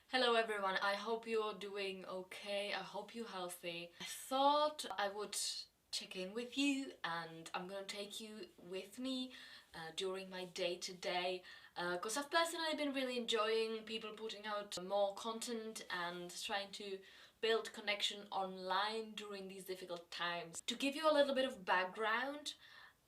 Hello everyone, I hope you're doing okay, I hope you're healthy. I thought I would check in with you and I'm gonna take you with me during my day-to-day because I've personally been really enjoying people putting out more content and trying to build connection online during these difficult times. To give you a little bit of background,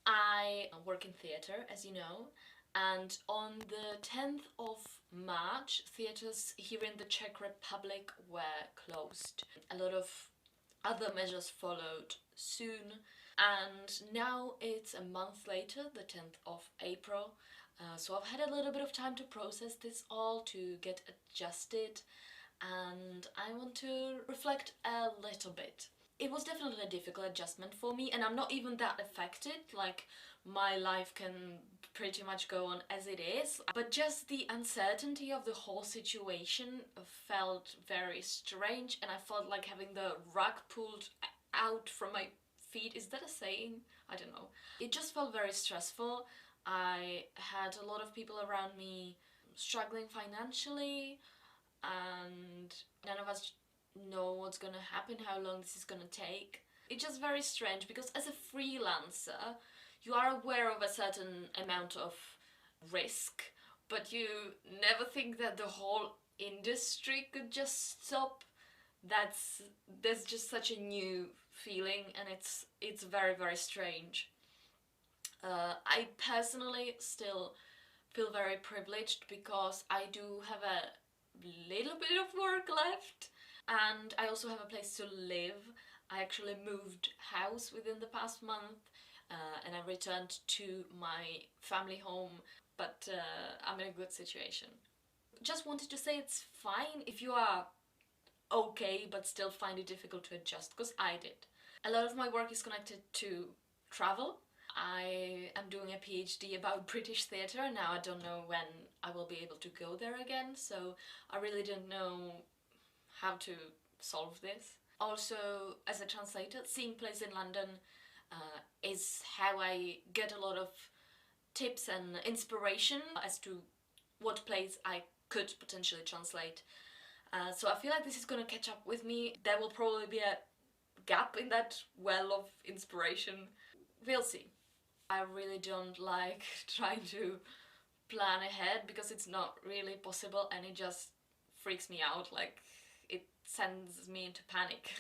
I work in theatre, as you know, and on the 10th of March, theatres here in the Czech Republic were closed. A lot of other measures followed soon, and now it's a month later, the 10th of April. So I've had a little bit of time to process this all, to get adjusted, and I want to reflect a little bit. It was definitely a difficult adjustment for me, and I'm not even that affected, like my life can pretty much go on as it is, but just the uncertainty of the whole situation felt very strange, and I felt like having the rug pulled out from my feet. Is that a saying? I don't know. It just felt very stressful. I had a lot of people around me struggling financially, and none of us know what's gonna happen, how long this is gonna take. It's just very strange because as a freelancer, you are aware of a certain amount of risk, but you never think that the whole industry could just stop. There's just such a new feeling, and it's very, very strange. I personally still feel very privileged because I do have a little bit of work left, and I also have a place to live. I actually moved house within the past month, and I returned to my family home, but I'm in a good situation. Just wanted to say it's fine if you are okay but still find it difficult to adjust, because I did. A lot of my work is connected to travel. I am doing a PhD about British theatre. Now I don't know when I will be able to go there again, so I really don't know how to solve this. Also, as a translator, seeing plays in London is how I get a lot of tips and inspiration as to what plays I could potentially translate. So I feel like this is gonna catch up with me. There will probably be a gap in that well of inspiration. We'll see. I really don't like trying to plan ahead because it's not really possible, and it just freaks me out, like it sends me into panic.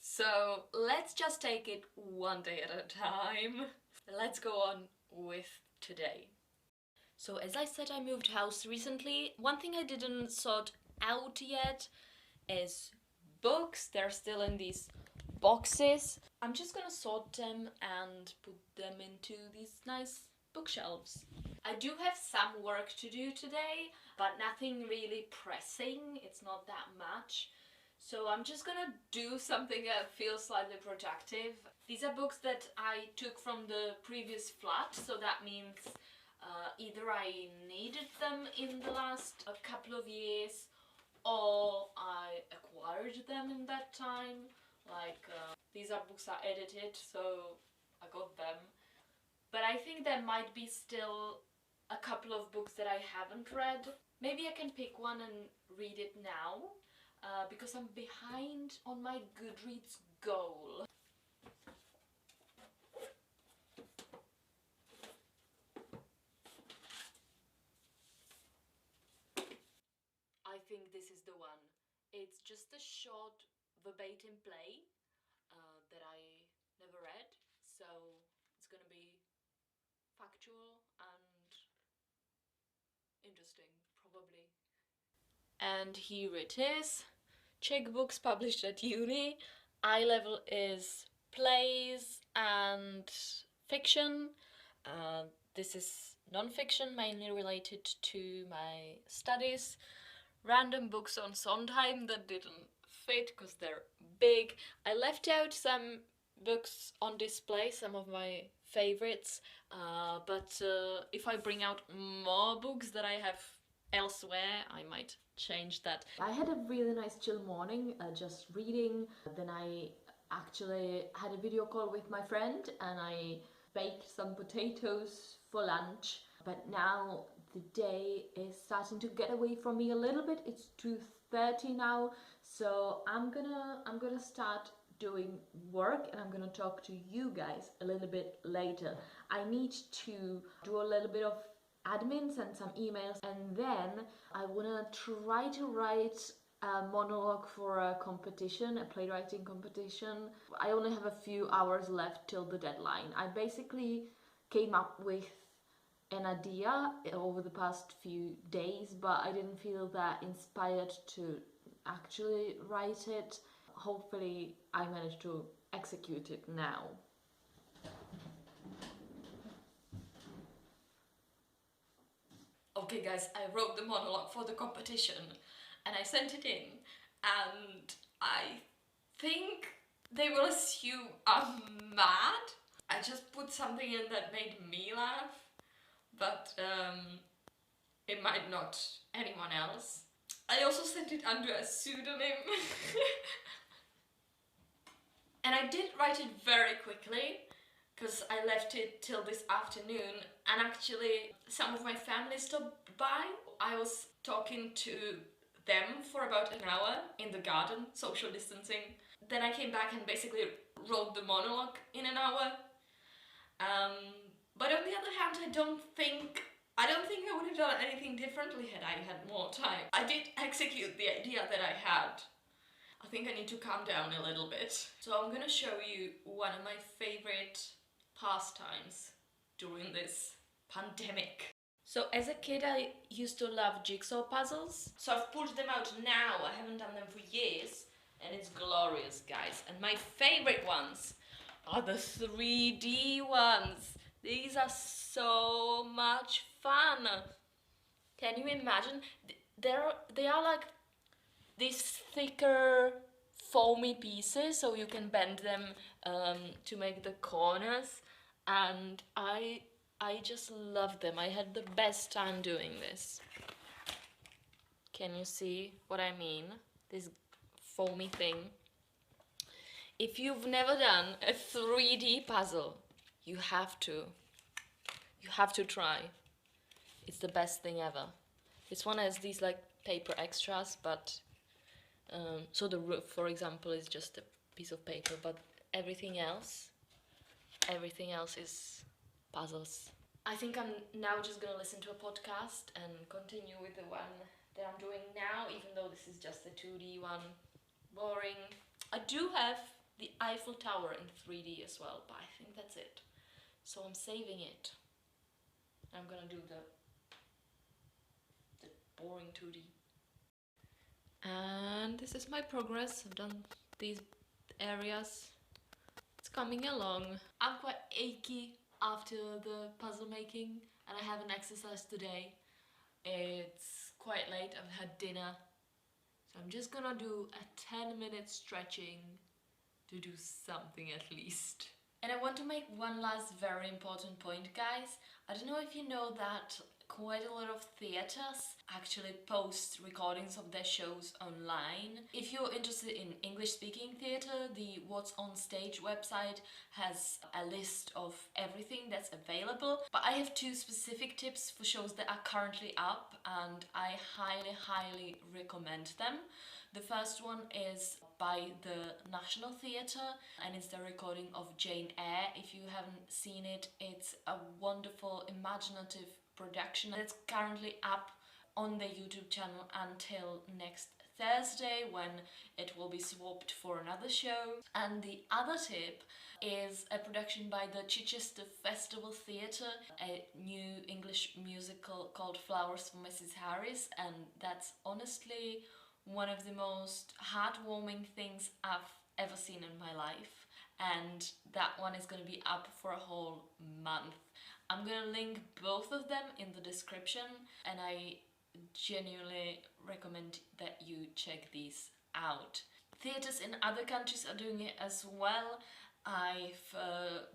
So let's just take it one day at a time. Let's go on with today. So as I said, I moved house recently. One thing I didn't sort out yet is books. They're still in these boxes. I'm just gonna sort them and put them into these nice bookshelves. I do have some work to do today, but nothing really pressing. It's not that much. So I'm just gonna do something that feels slightly productive. These are books that I took from the previous flat, so that means either I needed them in the last couple of years or I acquired them in that time. Like, these are books I edited, so I got them. But I think there might be still a couple of books that I haven't read. Maybe I can pick one and read it now, because I'm behind on my Goodreads goal. I think this is the one. It's just a short verbatim play that I never read, so it's gonna be factual and interesting, probably. And here it is. Czech books published at uni. Eye level is plays and fiction. This is non-fiction, mainly related to my studies. Random books on Sondheim that didn't fit because they're big. I left out some books on display, some of my favorites, but if I bring out more books that I have elsewhere, I might change that. I had a really nice chill morning, just reading. Then I actually had a video call with my friend and I baked some potatoes for lunch. But now the day is starting to get away from me a little bit. It's 2:30 now, so I'm gonna start doing work, and I'm gonna talk to you guys a little bit later. I need to do a little bit of admin, send some emails, and then I wanna try to write a monologue for a competition, a playwriting competition. I only have a few hours left till the deadline. I basically came up with an idea over the past few days, but I didn't feel that inspired to actually write it. Hopefully I managed to execute it now. Okay guys, I wrote the monologue for the competition and I sent it in, and I think they will assume I'm mad. I just put something in that made me laugh, but it might not anyone else. I also sent it under a pseudonym. And I did write it very quickly, because I left it till this afternoon, and actually some of my family stopped by. I was talking to them for about an hour in the garden, social distancing. Then I came back and basically wrote the monologue in an hour. But on the other hand, I don't think I would have done anything differently had I had more time. I did execute the idea that I had. I think I need to calm down a little bit. So I'm gonna show you one of my favorite pastimes during this pandemic. So as a kid I used to love jigsaw puzzles. So I've pulled them out now. I haven't done them for years, and it's glorious, guys. And my favorite ones are the 3D ones. These are so much fun. Can you imagine? They are like these thicker foamy pieces, so you can bend them to make the corners, and I just love them. I had the best time doing this. Can you see what I mean? This foamy thing. If you've never done a 3D puzzle, you have to try. It's the best thing ever. This one has these like paper extras, but so the roof, for example, is just a piece of paper, but everything else is puzzles. I think I'm now just gonna listen to a podcast and continue with the one that I'm doing now, even though this is just a 2D one. Boring. I do have the Eiffel Tower in 3D as well, but I think that's it. So I'm saving it. I'm gonna do the boring 2D. And this is my progress. I've done these areas. It's coming along. I'm quite achy after the puzzle making, and I haven't exercised today. It's quite late. I've had dinner, so I'm just gonna do a 10-minute stretching to do something at least. And I want to make one last very important point, guys. I don't know if you know that quite a lot of theatres actually post recordings of their shows online. If you're interested in English-speaking theatre, the What's on Stage website has a list of everything that's available. But I have two specific tips for shows that are currently up, and I highly recommend them. The first one is by the National Theatre, and it's the recording of Jane Eyre. If you haven't seen it, it's a wonderful, imaginative production that's currently up on the YouTube channel until next Thursday, when it will be swapped for another show. And the other tip is a production by the Chichester Festival Theatre, a new English musical called Flowers for Mrs. Harris, and that's honestly one of the most heartwarming things I've ever seen in my life, and that one is going to be up for a whole month. I'm going to link both of them in the description, and I genuinely recommend that you check these out. Theatres in other countries are doing it as well. I've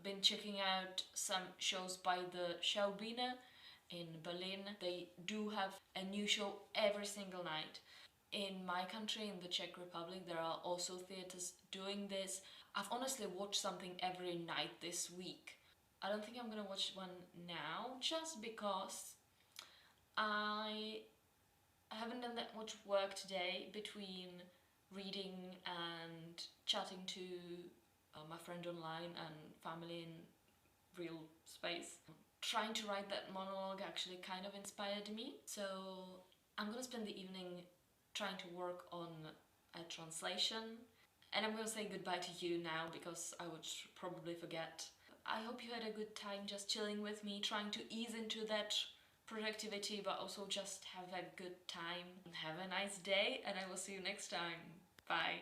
been checking out some shows by the Schaubühne in Berlin. They do have a new show every single night. In my country, in the Czech Republic, there are also theatres doing this. I've honestly watched something every night this week. I don't think I'm gonna watch one now, just because I haven't done that much work today between reading and chatting to my friend online and family in real space. Trying to write that monologue actually kind of inspired me, so I'm gonna spend the evening trying to work on a translation, and I'm gonna say goodbye to you now because I would probably forget. I hope you had a good time just chilling with me, trying to ease into that productivity, but also just have a good time. Have a nice day, and I will see you next time. Bye.